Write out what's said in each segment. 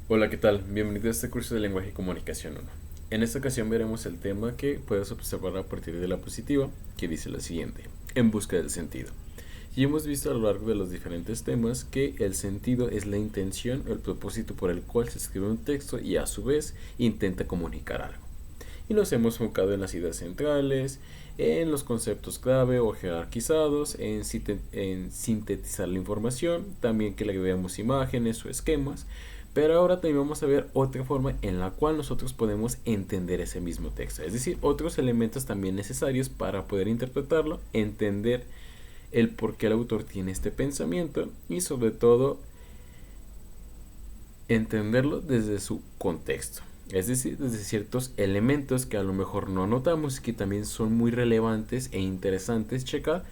Hola, ¿qué tal? Bienvenido a este curso de lenguaje y comunicación 1. En esta ocasión veremos el tema que puedes observar a partir de la positiva, que dice lo siguiente: en busca del sentido. Y hemos visto a lo largo de los diferentes temas que el sentido es la intención o el propósito por el cual se escribe un texto y a su vez intenta comunicar algo. Y nos hemos enfocado en las ideas centrales, en los conceptos clave o jerarquizados, en sintetizar la información, también que le agreguemos imágenes o esquemas, pero ahora también vamos a ver otra forma en la cual nosotros podemos entender ese mismo texto, es decir, otros elementos también necesarios para poder interpretarlo, entender el por qué el autor tiene este pensamiento y sobre todo entenderlo desde su contexto. Es decir, desde ciertos elementos que a lo mejor no notamos y que también son muy relevantes e interesantes checar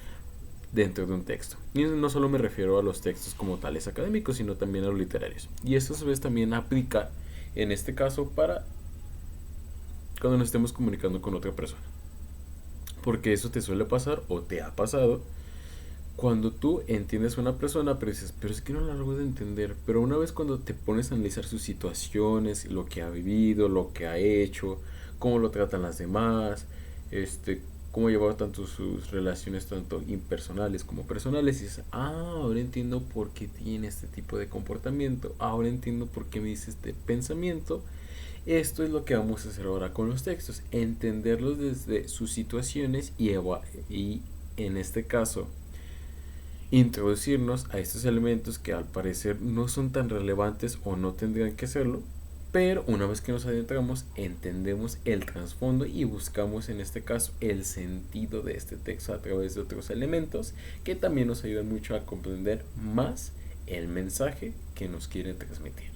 dentro de un texto. Y no solo me refiero a los textos como tales académicos, sino también a los literarios. Y esto a su vez también aplica en este caso para cuando nos estemos comunicando con otra persona. Porque eso te suele pasar o te ha pasado cuando tú entiendes a una persona, pero dices, pero es que no la logro de entender. Pero una vez cuando te pones a analizar sus situaciones, lo que ha vivido, lo que ha hecho, cómo lo tratan las demás, cómo ha llevado tanto sus relaciones, tanto impersonales como personales, y dices, ahora entiendo por qué tiene este tipo de comportamiento, ahora entiendo por qué me dice este pensamiento. Esto es lo que vamos a hacer ahora con los textos, entenderlos desde sus situaciones y en este caso introducirnos a estos elementos que al parecer no son tan relevantes o no tendrían que serlo, pero una vez que nos adentramos entendemos el trasfondo y buscamos en este caso el sentido de este texto a través de otros elementos que también nos ayudan mucho a comprender más el mensaje que nos quiere transmitir.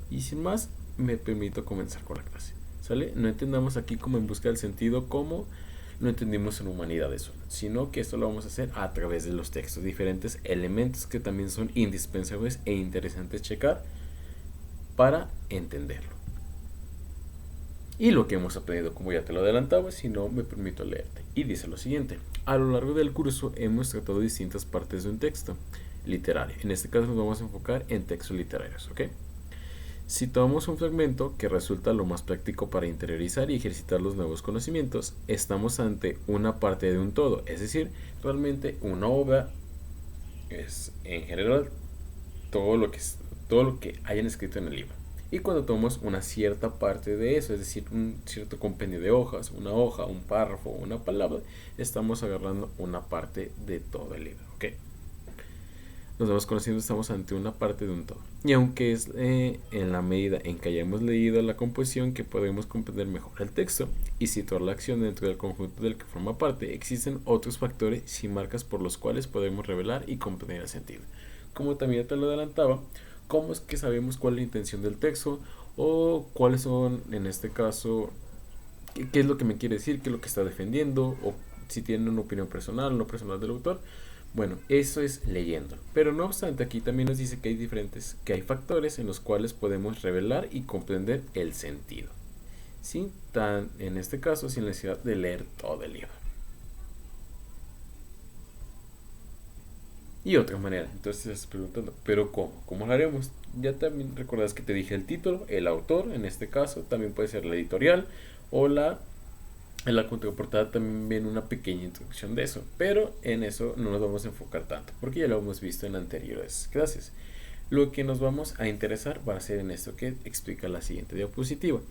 Y sin más, me permito comenzar con la clase. ¿Sale? No entendamos aquí como en busca del sentido como no entendimos en humanidades, sino que esto lo vamos a hacer a través de los textos, diferentes elementos que también son indispensables e interesantes checar para entenderlo. Y lo que hemos aprendido, como ya te lo adelantaba, si no me permito leerte. Y dice lo siguiente: a lo largo del curso hemos tratado distintas partes de un texto literario. En este caso nos vamos a enfocar en textos literarios, ¿ok? Si tomamos un fragmento que resulta lo más práctico para interiorizar y ejercitar los nuevos conocimientos, estamos ante una parte de un todo, es decir, realmente una obra es en general todo lo que hayan escrito en el libro. Y cuando tomamos una cierta parte de eso, es decir, un cierto compendio de hojas, una hoja, un párrafo, una palabra, estamos agarrando una parte de todo el libro, ¿ok? Nos vamos conociendo, estamos ante una parte de un todo. Y aunque es en la medida en que hayamos leído la composición que podemos comprender mejor el texto y situar la acción dentro del conjunto del que forma parte, existen otros factores y marcas por los cuales podemos revelar y comprender el sentido. Como también te lo adelantaba, ¿cómo es que sabemos cuál es la intención del texto o cuáles son, en este caso, qué es lo que me quiere decir, qué es lo que está defendiendo o si tiene una opinión personal o no personal del autor? Bueno, eso es leyendo. Pero no obstante, aquí también nos dice que que hay factores en los cuales podemos revelar y comprender el sentido. En este caso, sin necesidad de leer todo el libro. Y otra manera, entonces estás preguntando, ¿pero cómo? ¿Cómo lo haremos? Ya también recuerdas que te dije el título, el autor, en este caso, también puede ser la editorial o en la contraportada también viene una pequeña introducción de eso, pero en eso no nos vamos a enfocar tanto, porque ya lo hemos visto en anteriores clases. Lo que nos vamos a interesar va a ser en esto que explica la siguiente diapositiva.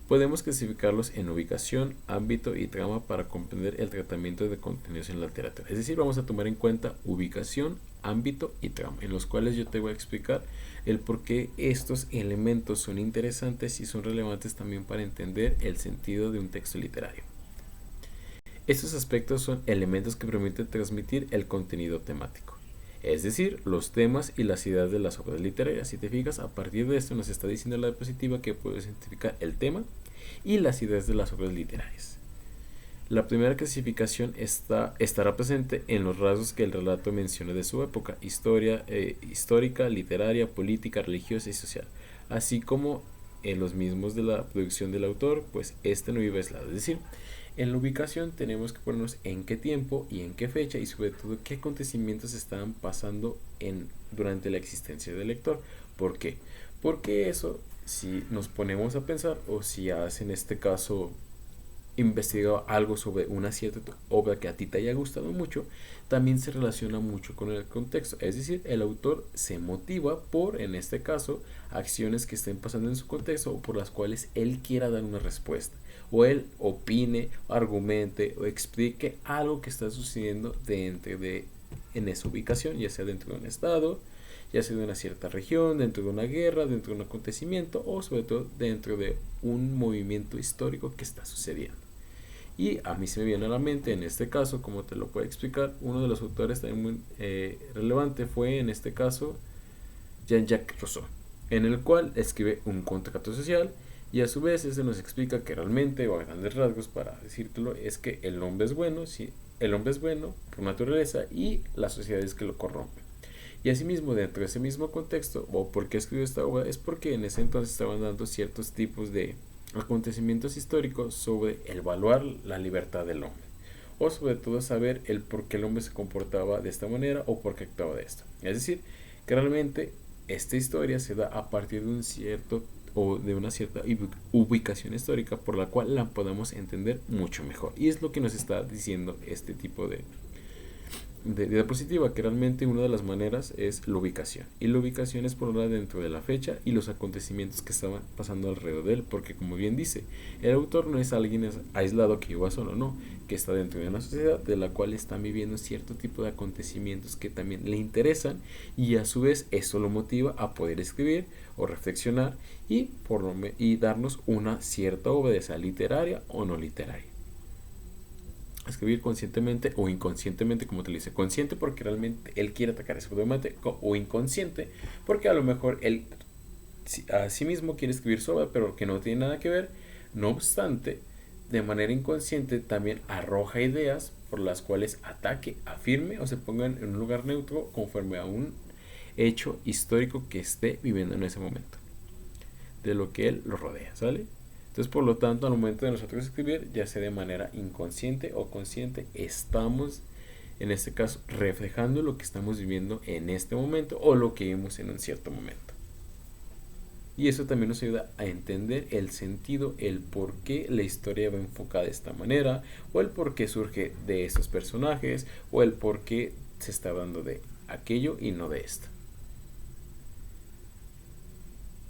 Podemos clasificarlos en ubicación, ámbito y trama para comprender el tratamiento de contenidos en la literatura. Es decir, vamos a tomar en cuenta ubicación, ámbito y trama, en los cuales yo te voy a explicar el por qué estos elementos son interesantes y son relevantes también para entender el sentido de un texto literario. Estos aspectos son elementos que permiten transmitir el contenido temático, es decir, los temas y las ideas de las obras literarias. Si te fijas, a partir de esto nos está diciendo la diapositiva que puedes identificar el tema y las ideas de las obras literarias. La primera clasificación estará presente en los rasgos que el relato menciona de su época, histórica, literaria, política, religiosa y social, así como en los mismos de la producción del autor, pues este no iba aislado. Es decir, en la ubicación tenemos que ponernos en qué tiempo y en qué fecha y sobre todo qué acontecimientos estaban pasando durante la existencia del lector. ¿Por qué? Porque eso, si nos ponemos a pensar, o si has en este caso investigado algo sobre una cierta obra que a ti te haya gustado mucho, también se relaciona mucho con el contexto. Es decir, el autor se motiva por, en este caso, acciones que estén pasando en su contexto o por las cuales él quiera dar una respuesta. O él opine, argumente o explique algo que está sucediendo dentro de, en esa ubicación, ya sea dentro de un estado, ya sea de una cierta región, dentro de una guerra, dentro de un acontecimiento o sobre todo dentro de un movimiento histórico que está sucediendo. Y a mí se me viene a la mente, en este caso, como te lo puedo explicar, uno de los autores también muy relevante fue, en este caso, Jean-Jacques Rousseau, en el cual escribe un contrato social y a su vez se nos explica que realmente, o a grandes rasgos para decírtelo, es que el hombre es bueno, sí, el hombre es bueno por naturaleza y la sociedad es que lo corrompe. Y asimismo, dentro de ese mismo contexto, o por qué escribió esta obra, es porque en ese entonces estaban dando ciertos tipos de acontecimientos históricos sobre el evaluar la libertad del hombre, o sobre todo saber el por qué el hombre se comportaba de esta manera o por qué actuaba de esta. Es decir, que realmente esta historia se da a partir de un cierto o de una cierta ubicación histórica por la cual la podemos entender mucho mejor. Y es lo que nos está diciendo este tipo de diapositiva, que realmente una de las maneras es la ubicación. Y la ubicación es ponerla dentro de la fecha y los acontecimientos que estaban pasando alrededor de él, porque como bien dice, el autor no es alguien aislado que viva solo, no, que está dentro de una sociedad de la cual están viviendo cierto tipo de acontecimientos que también le interesan y a su vez eso lo motiva a poder escribir o reflexionar y darnos una cierta obra, de sea literaria o no literaria. Escribir conscientemente o inconscientemente, como te lo dice, consciente porque realmente él quiere atacar ese problemático, o inconsciente porque a lo mejor él a sí mismo quiere escribir sobre, pero que no tiene nada que ver. No obstante, de manera inconsciente también arroja ideas por las cuales ataque, afirme o se ponga en un lugar neutro conforme a un hecho histórico que esté viviendo en ese momento, de lo que él lo rodea, ¿sale? Entonces, por lo tanto, al momento de nosotros escribir, ya sea de manera inconsciente o consciente, estamos, en este caso, reflejando lo que estamos viviendo en este momento o lo que vimos en un cierto momento. Y eso también nos ayuda a entender el sentido, el por qué la historia va enfocada de esta manera, o el por qué surge de estos personajes, o el por qué se está hablando de aquello y no de esto.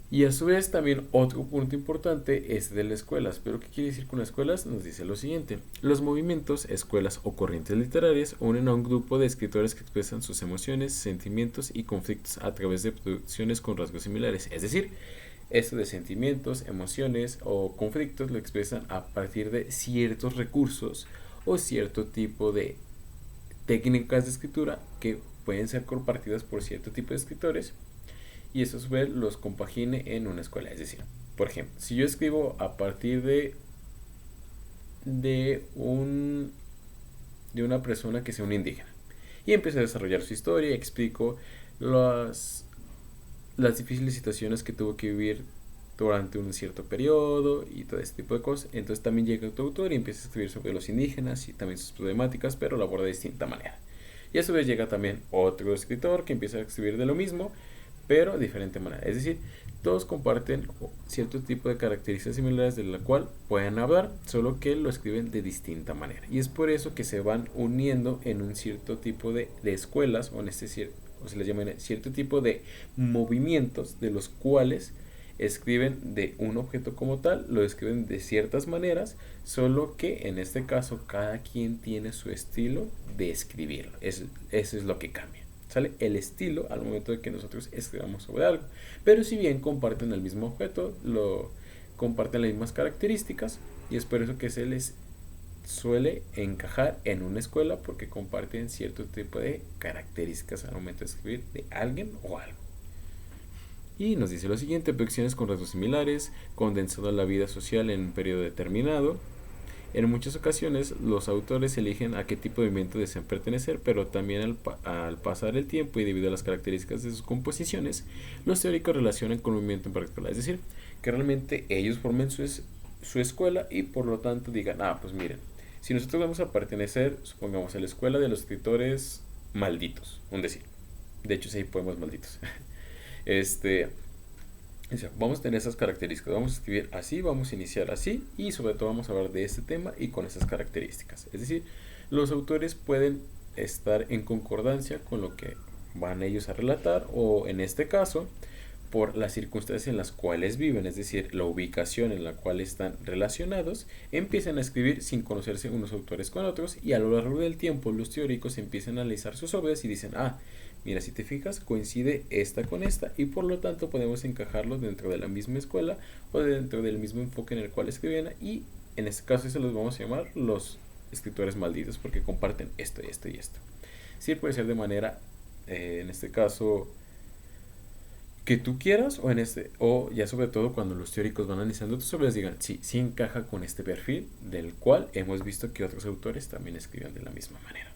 Y a su vez también otro punto importante es de las escuelas. ¿Pero qué quiere decir con las escuelas? Nos dice lo siguiente. Los movimientos, escuelas o corrientes literarias unen a un grupo de escritores que expresan sus emociones, sentimientos y conflictos a través de producciones con rasgos similares. Es decir, esto de sentimientos, emociones o conflictos lo expresan a partir de ciertos recursos o cierto tipo de técnicas de escritura que pueden ser compartidas por cierto tipo de escritores, y eso a su vez los compagine en una escuela. Es decir, por ejemplo, si yo escribo a partir de una persona que sea un indígena y empiezo a desarrollar su historia, explico las difíciles situaciones que tuvo que vivir durante un cierto periodo y todo este tipo de cosas, entonces también llega otro autor y empieza a escribir sobre los indígenas y también sus problemáticas, pero lo aborda de distinta manera. Y a su vez llega también otro escritor que empieza a escribir de lo mismo, pero de diferente manera. Es decir, todos comparten cierto tipo de características similares de la cual pueden hablar, solo que lo escriben de distinta manera. Y es por eso que se van uniendo en un cierto tipo de escuelas, o en o se les llama cierto tipo de movimientos, de los cuales escriben de un objeto como tal, lo escriben de ciertas maneras, solo que en este caso cada quien tiene su estilo de escribirlo. Eso es lo que cambia. ¿Sale? El estilo al momento de que nosotros escribamos sobre algo. Pero si bien comparten el mismo objeto, lo comparten las mismas características, y es por eso que se les suele encajar en una escuela, porque comparten cierto tipo de características al momento de escribir de alguien o algo. Y nos dice lo siguiente: producciones con rasgos similares, condensando la vida social en un periodo determinado. En muchas ocasiones los autores eligen a qué tipo de movimiento desean pertenecer, pero también al pasar el tiempo y debido a las características de sus composiciones, los teóricos relacionan con un movimiento en particular. Es decir, que realmente ellos formen su escuela y por lo tanto digan, pues miren, si nosotros vamos a pertenecer, supongamos, a la escuela de los escritores malditos, un decir. De hecho, sí hay poemas malditos. O sea, vamos a tener esas características, vamos a escribir así, vamos a iniciar así y sobre todo vamos a hablar de este tema y con esas características. Es decir, los autores pueden estar en concordancia con lo que van ellos a relatar o en este caso por las circunstancias en las cuales viven, es decir, la ubicación en la cual están relacionados, empiezan a escribir sin conocerse unos autores con otros y a lo largo del tiempo los teóricos empiezan a analizar sus obras y dicen, ah, mira, si te fijas, coincide esta con esta y por lo tanto podemos encajarlos dentro de la misma escuela o dentro del mismo enfoque en el cual escribían y en este caso se los vamos a llamar los escritores malditos porque comparten esto y esto y esto. Sí, puede ser de manera, en este caso, que tú quieras o ya sobre todo cuando los teóricos van analizando tus obras digan, sí, sí encaja con este perfil del cual hemos visto que otros autores también escriben de la misma manera.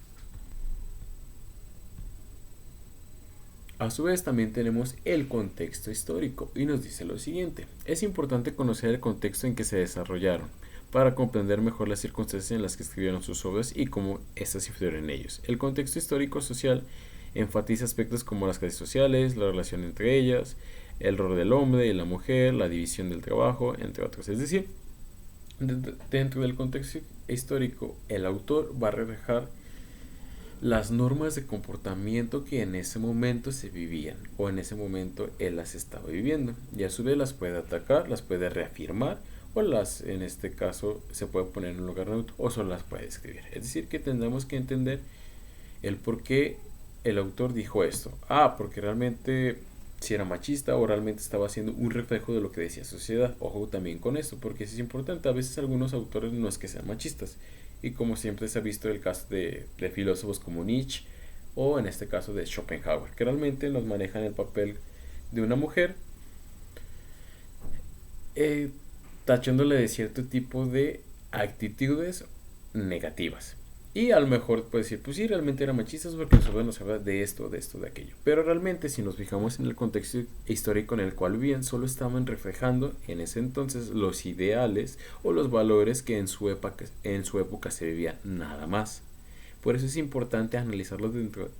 A su vez también tenemos el contexto histórico y nos dice lo siguiente, es importante conocer el contexto en que se desarrollaron para comprender mejor las circunstancias en las que escribieron sus obras y cómo éstas influyeron en ellos. El contexto histórico social enfatiza aspectos como las clases sociales, la relación entre ellas, el rol del hombre y la mujer, la división del trabajo, entre otros. Es decir, dentro del contexto histórico, el autor va a reflejar las normas de comportamiento que en ese momento se vivían o en ese momento él las estaba viviendo y a su vez las puede atacar, las puede reafirmar o las, en este caso, se puede poner en un lugar neutro o solo las puede escribir. Es decir, que tendremos que entender el por qué el autor dijo esto. Ah, porque realmente si era machista o realmente estaba haciendo un reflejo de lo que decía la sociedad. Ojo también con esto, porque eso es importante. A veces algunos autores no es que sean machistas. Y como siempre se ha visto el caso de filósofos como Nietzsche o en este caso de Schopenhauer, que realmente nos manejan el papel de una mujer eh, tachándole de cierto tipo de actitudes negativas. Y a lo mejor puede decir, pues sí, realmente era machistas porque nosotros nos habla de esto, de esto, de aquello. Pero realmente si nos fijamos en el contexto histórico en el cual vivían, solo estaban reflejando en ese entonces los ideales o los valores que en su época se vivían, nada más. Por eso es importante analizarlos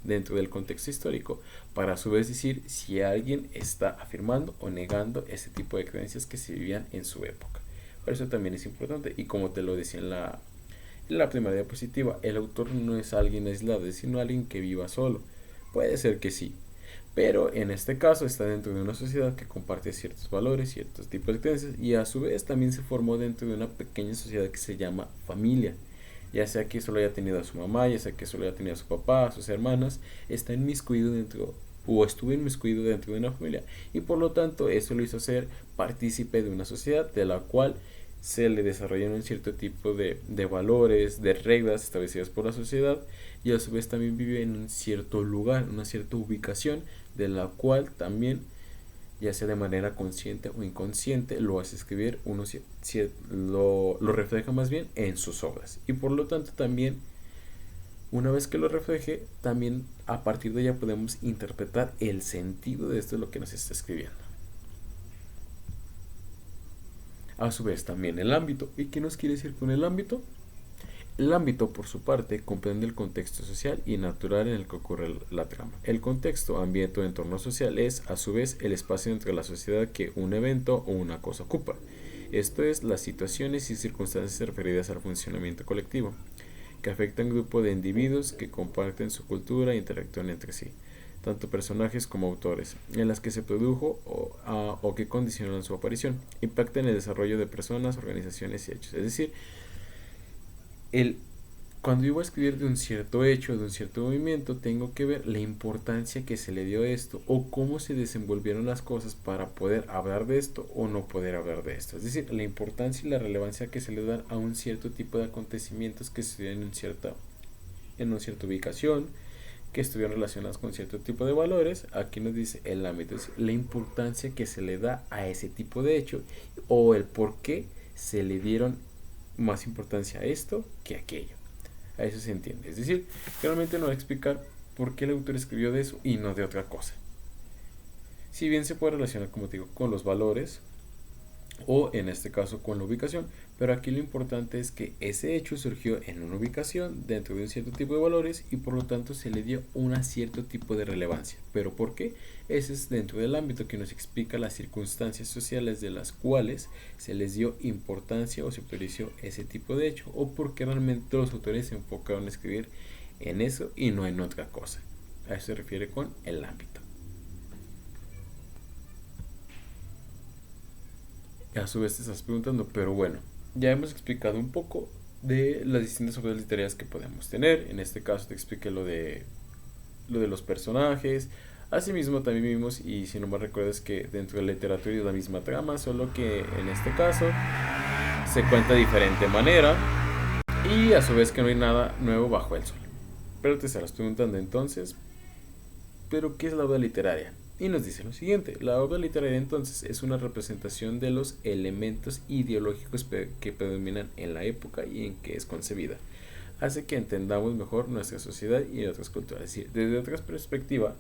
dentro del contexto histórico, para a su vez decir si alguien está afirmando o negando ese tipo de creencias que se vivían en su época. Por eso también es importante, y como te lo decía en la primera diapositiva, el autor no es alguien aislado, sino alguien que viva solo. Puede ser que sí, pero en este caso está dentro de una sociedad que comparte ciertos valores, ciertos tipos de creencias y a su vez también se formó dentro de una pequeña sociedad que se llama familia. Ya sea que solo haya tenido a su mamá, ya sea que solo haya tenido a su papá, a sus hermanas, está inmiscuido dentro o estuvo inmiscuido dentro de una familia y por lo tanto eso lo hizo ser partícipe de una sociedad de la cual se le desarrollaron un cierto tipo de valores, de reglas establecidas por la sociedad y a su vez también vive en un cierto lugar, una cierta ubicación de la cual también, ya sea de manera consciente o inconsciente, lo hace escribir, lo refleja más bien en sus obras y por lo tanto también una vez que lo refleje, también a partir de ella podemos interpretar el sentido de esto de lo que nos está escribiendo. A su vez también el ámbito. ¿Y qué nos quiere decir con el ámbito? El ámbito, por su parte, comprende el contexto social y natural en el que ocurre la trama. El contexto, ambiente o entorno social es, a su vez, el espacio entre la sociedad que un evento o una cosa ocupa. Esto es, las situaciones y circunstancias referidas al funcionamiento colectivo, que afectan a un grupo de individuos que comparten su cultura e interactúan entre sí, tanto personajes como autores, en las que se produjo o que condicionaron su aparición, impactan el desarrollo de personas, organizaciones y hechos. Es decir, el, cuando yo voy a escribir de un cierto hecho, de un cierto movimiento, tengo que ver la importancia que se le dio a esto o cómo se desenvolvieron las cosas para poder hablar de esto o no poder hablar de esto. Es decir, la importancia y la relevancia que se le dan a un cierto tipo de acontecimientos que se dan en una cierta ubicación, que estuvieron relacionados con cierto tipo de valores. Aquí nos dice el ámbito, es la importancia que se le da a ese tipo de hecho o el por qué se le dieron más importancia a esto que a aquello. A eso se entiende. Es decir, realmente no va a explicar por qué el autor escribió de eso y no de otra cosa. Si bien se puede relacionar, como te digo, con los valores, o en este caso con la ubicación, pero aquí lo importante es que ese hecho surgió en una ubicación dentro de un cierto tipo de valores y por lo tanto se le dio un cierto tipo de relevancia. ¿Pero por qué? Ese es dentro del ámbito que nos explica las circunstancias sociales de las cuales se les dio importancia o se priorizó ese tipo de hecho, o porque realmente los autores se enfocaron a escribir en eso y no en otra cosa. A eso se refiere con el ámbito. A su vez te estás preguntando, pero bueno, ya hemos explicado un poco de las distintas obras literarias que podemos tener. En este caso te expliqué lo de los personajes. Asimismo también vimos, y si no me recuerdas, que dentro de la literatura es la misma trama, solo que en este caso se cuenta de diferente manera y a su vez que no hay nada nuevo bajo el sol. Pero te estarás preguntando entonces, ¿pero qué es la obra literaria? Y nos dice lo siguiente: la obra literaria entonces es una representación de los elementos ideológicos que predominan en la época y en que es concebida. Hace que entendamos mejor nuestra sociedad y otras culturas. Es decir, desde otra perspectiva,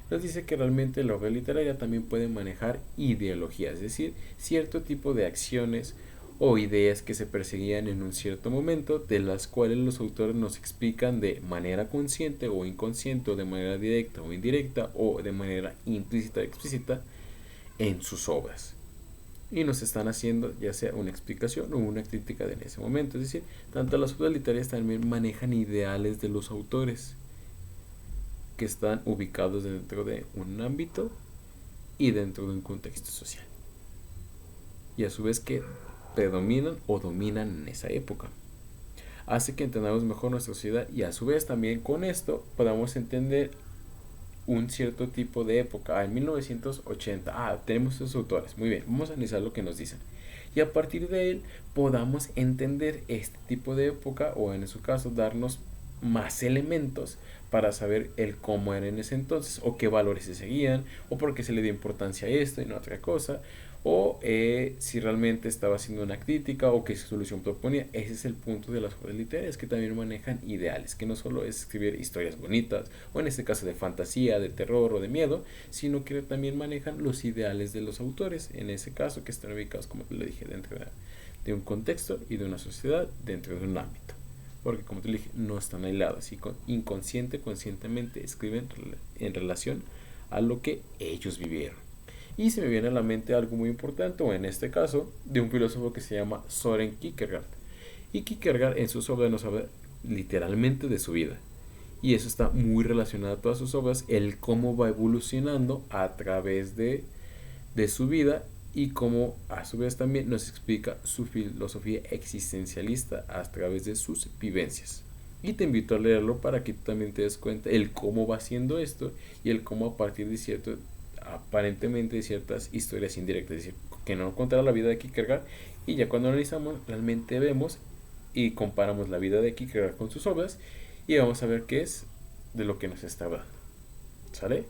nos dice que realmente la obra literaria también puede manejar ideologías, es decir, cierto tipo de acciones o ideas que se perseguían en un cierto momento, de las cuales los autores nos explican de manera consciente o inconsciente, o de manera directa o indirecta, o de manera implícita o explícita en sus obras. Y nos están haciendo ya sea una explicación o una crítica de en ese momento. Es decir, tanto las obras literarias también manejan ideales de los autores que están ubicados dentro de un ámbito y dentro de un contexto social. Y a su vez que predominan o dominan en esa época. Hace que entendamos mejor nuestra sociedad y a su vez también con esto podamos entender un cierto tipo de época. En 1980, tenemos esos autores. Muy bien, vamos a analizar lo que nos dicen. Y a partir de él podamos entender este tipo de época, o en su caso darnos más elementos para saber el cómo era en ese entonces, o qué valores se seguían, o por qué se le dio importancia a esto y no a otra cosa, o si realmente estaba haciendo una crítica o qué solución proponía. Ese es el punto de las obras literarias, que también manejan ideales, que no solo es escribir historias bonitas, o en este caso de fantasía, de terror o de miedo, sino que también manejan los ideales de los autores, en ese caso que están ubicados, como te lo dije, dentro de un contexto y de una sociedad, dentro de un ámbito, porque como te dije, no están aislados y conscientemente escriben en relación a lo que ellos vivieron. Y se me viene a la mente algo muy importante, o en este caso, de un filósofo que se llama Søren Kierkegaard. Y Kierkegaard en sus obras nos habla literalmente de su vida. Y eso está muy relacionado a todas sus obras, el cómo va evolucionando a través de su vida, y cómo a su vez también nos explica su filosofía existencialista a través de sus vivencias. Y te invito a leerlo para que tú también te des cuenta el cómo va haciendo esto y el cómo a partir de aparentemente de ciertas historias indirectas, es decir, que no contará la vida de Kierkegaard, y ya cuando analizamos realmente vemos y comparamos la vida de Kierkegaard con sus obras y vamos a ver qué es de lo que nos está hablando. ¿Sale?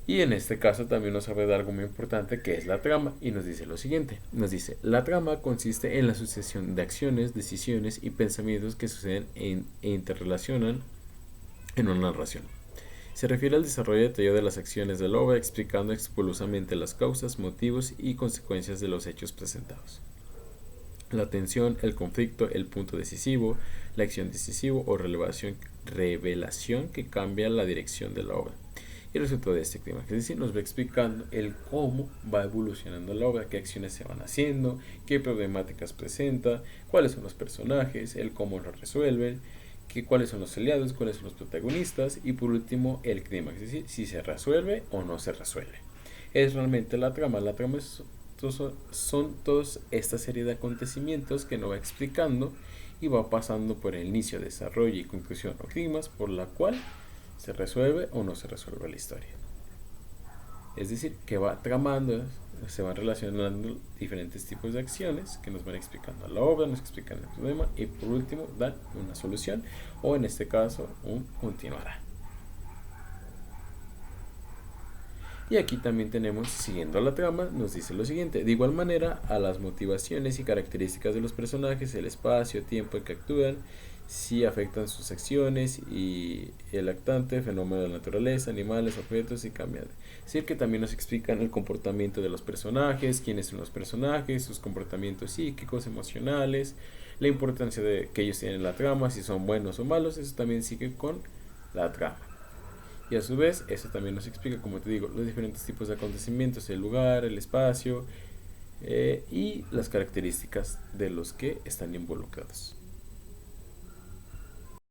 Y en este caso también nos habla de algo muy importante, que es la trama, y nos dice lo siguiente. Nos dice: la trama consiste en la sucesión de acciones, decisiones y pensamientos que suceden e interrelacionan en una narración. Se refiere al desarrollo detallado de las acciones de la obra, explicando expolosamente las causas, motivos y consecuencias de los hechos presentados. La tensión, el conflicto, el punto decisivo, la acción decisiva o revelación que cambia la dirección de la obra. Y el resultado de este clima, es decir, nos va explicando el cómo va evolucionando la obra, qué acciones se van haciendo, qué problemáticas presenta, cuáles son los personajes, el cómo lo resuelven, cuáles son los aliados, cuáles son los protagonistas, y por último el clímax, es decir, si se resuelve o no se resuelve. Es realmente la trama. La trama son toda esta serie de acontecimientos que nos va explicando y va pasando por el inicio, desarrollo y conclusión o clímax, por la cual se resuelve o no se resuelve la historia. Es decir, que va tramando, se van relacionando diferentes tipos de acciones que nos van explicando la obra, nos explican el problema y por último dan una solución, o en este caso un continuará. Y aquí también tenemos, siguiendo la trama, nos dice lo siguiente: de igual manera, a las motivaciones y características de los personajes, el espacio, tiempo en que actúan si afectan sus acciones y el actante, fenómeno de la naturaleza, animales, objetos y cambia. Es decir, que también nos explican el comportamiento de los personajes, quiénes son los personajes, sus comportamientos psíquicos, emocionales, la importancia de que ellos tienen en la trama, si son buenos o malos, eso también sigue con la trama. Y a su vez, eso también nos explica, como te digo, los diferentes tipos de acontecimientos, el lugar, el espacio y las características de los que están involucrados.